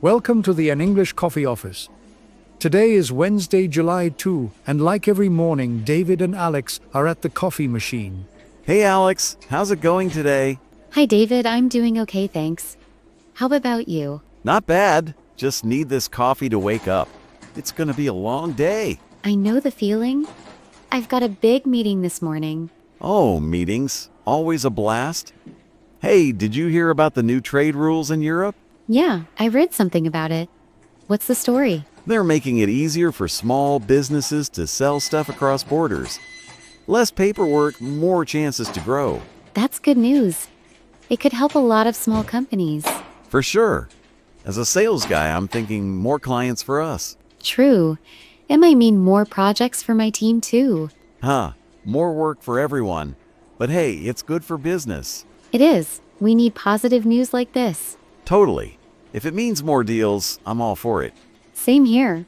Welcome to the An English Coffee Office. Today is Wednesday, July 2, and like every morning, David and Alex are at the coffee machine. Hey Alex, how's it going today? Hi David, I'm doing okay, thanks. How about you? Not bad. Just need this coffee to wake up. It's gonna be a long day. I know the feeling. I've got a big meeting this morning. Oh, meetings. Always a blast. Hey, did you hear about the new trade rules in Europe? Yeah, I read something about it. What's the story? They're making it easier for small businesses to sell stuff across borders. Less paperwork, more chances to grow. That's good news. It could help a lot of small companies. For sure. As a sales guy, I'm thinking more clients for us. True. It might mean more projects for my team too. More work for everyone. But hey, it's good for business. It is. We need positive news like this. Totally. If it means more deals, I'm all for it. Same here.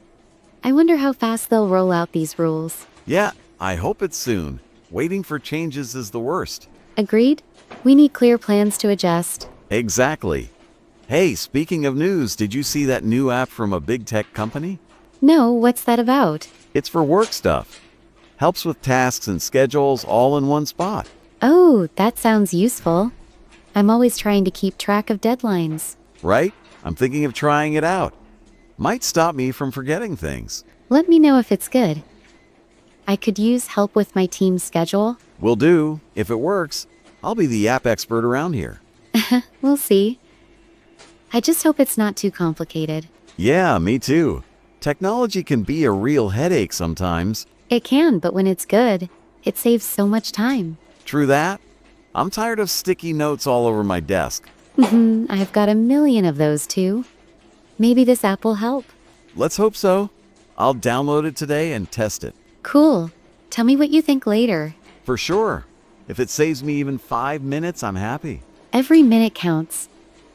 I wonder how fast they'll roll out these rules. Yeah, I hope it's soon. Waiting for changes is the worst. Agreed? We need clear plans to adjust. Exactly. Hey, speaking of news, did you see that new app from a big tech company? No, what's that about? It's for work stuff. Helps with tasks and schedules all in one spot. Oh, that sounds useful. I'm always trying to keep track of deadlines. Right? I'm thinking of trying it out. Might stop me from forgetting things. Let me know if it's good. I could use help with my team's schedule. Will do. If it works, I'll be the app expert around here. We'll see. I just hope it's not too complicated. Yeah, me too. Technology can be a real headache sometimes. It can, but when it's good, it saves so much time. True that. I'm tired of sticky notes all over my desk. I've got a million of those too. Maybe this app will help. Let's hope so. I'll download it today and test it. Cool. Tell me what you think later. For sure. If it saves me even 5 minutes, I'm happy. Every minute counts.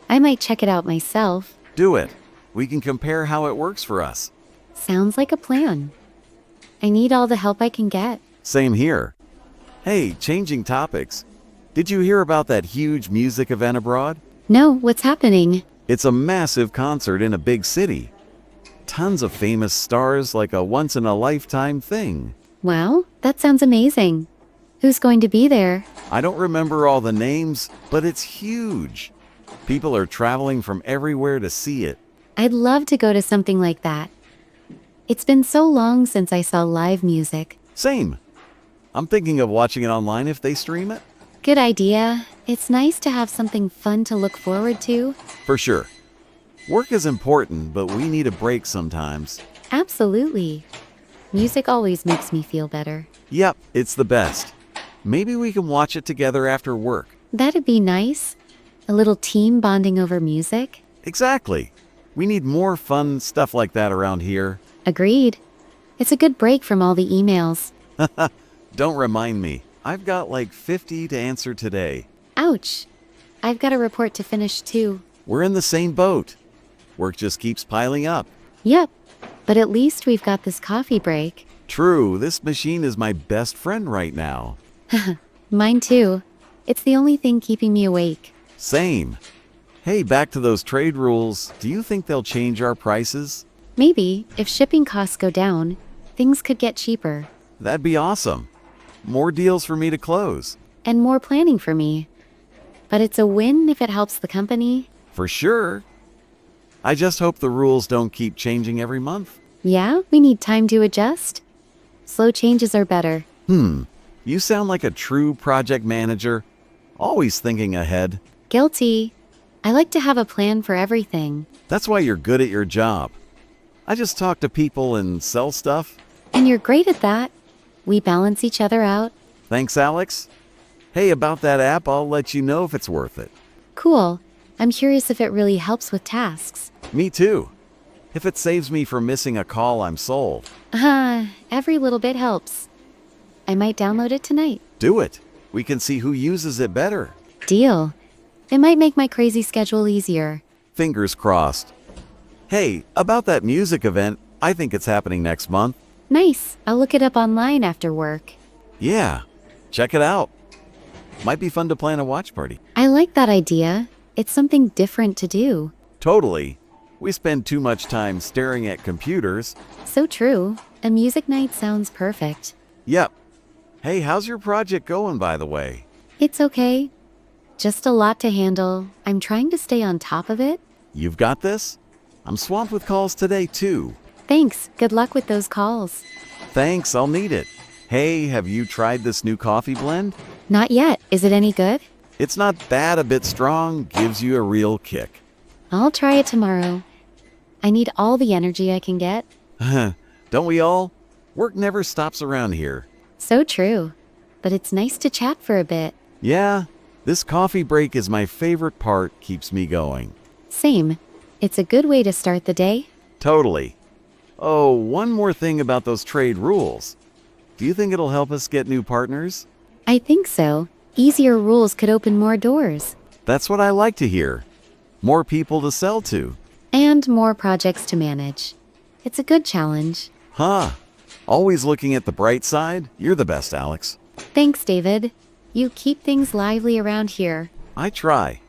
I might check it out myself. Do it. We can compare how it works for us. Sounds like a plan. I need all the help I can get. Same here. Hey, changing topics. Did you hear about that huge music event abroad? No, what's happening? It's a massive concert in a big city. Tons of famous stars, like a once-in-a-lifetime thing. Wow, that sounds amazing. Who's going to be there? I don't remember all the names, but it's huge. People are traveling from everywhere to see it. I'd love to go to something like that. It's been so long since I saw live music. Same. I'm thinking of watching it online if they stream it. Good idea. It's nice to have something fun to look forward to. For sure. Work is important, but we need a break sometimes. Absolutely. Music always makes me feel better. Yep, it's the best. Maybe we can watch it together after work. That'd be nice. A little team bonding over music. Exactly. We need more fun stuff like that around here. Agreed. It's a good break from all the emails. Don't remind me. I've got like 50 to answer today. Ouch. I've got a report to finish too. We're in the same boat. Work just keeps piling up. Yep. But at least we've got this coffee break. True, this machine is my best friend right now. Mine too. It's the only thing keeping me awake. Same. Hey, back to those trade rules. Do you think they'll change our prices? Maybe, if shipping costs go down, things could get cheaper. That'd be awesome. More deals for me to close. And more planning for me. But it's a win if it helps the company. For sure. I just hope the rules don't keep changing every month. Yeah, we need time to adjust. Slow changes are better. You sound like a true project manager. Always thinking ahead. Guilty. I like to have a plan for everything. That's why you're good at your job. I just talk to people and sell stuff. And you're great at that. We balance each other out. Thanks, Alex. Hey, about that app, I'll let you know if it's worth it. Cool. I'm curious if it really helps with tasks. Me too. If it saves me from missing a call, I'm sold. Every little bit helps. I might download it tonight. Do it. We can see who uses it better. Deal. It might make my crazy schedule easier. Fingers crossed. Hey, about that music event, I think it's happening next month. Nice. I'll look it up online after work. Yeah, check it out. Might be fun to plan a watch party. I like that idea. It's something different to do. Totally. We spend too much time staring at computers. So true. A music night sounds perfect. Yep. Hey, how's your project going, by the way? It's okay. Just a lot to handle. I'm trying to stay on top of it. You've got this? I'm swamped with calls today, too. Thanks. Good luck with those calls. Thanks, I'll need it. Hey, have you tried this new coffee blend? Not yet. Is it any good? It's not bad, a bit strong, gives you a real kick. I'll try it tomorrow. I need all the energy I can get. Don't we all? Work never stops around here. So true. But it's nice to chat for a bit. Yeah, this coffee break is my favorite part, keeps me going. Same. It's a good way to start the day. Totally. Oh, one more thing about those trade rules. Do you think it'll help us get new partners? I think so. Easier rules could open more doors. That's what I like to hear. More people to sell to. And more projects to manage. It's a good challenge. Huh. Always looking at the bright side? You're the best, Alex. Thanks, David. You keep things lively around here. I try.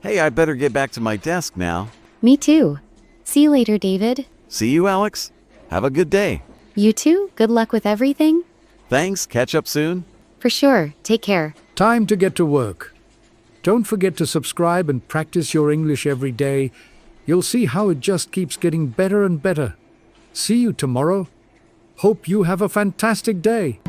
Hey, I better get back to my desk now. Me too. See you later, David. See you, Alex. Have a good day. You too. Good luck with everything. Thanks. Catch up soon. For sure. Take care. Time to get to work. Don't forget to subscribe and practice your English every day. You'll see how it just keeps getting better and better. See you tomorrow. Hope you have a fantastic day.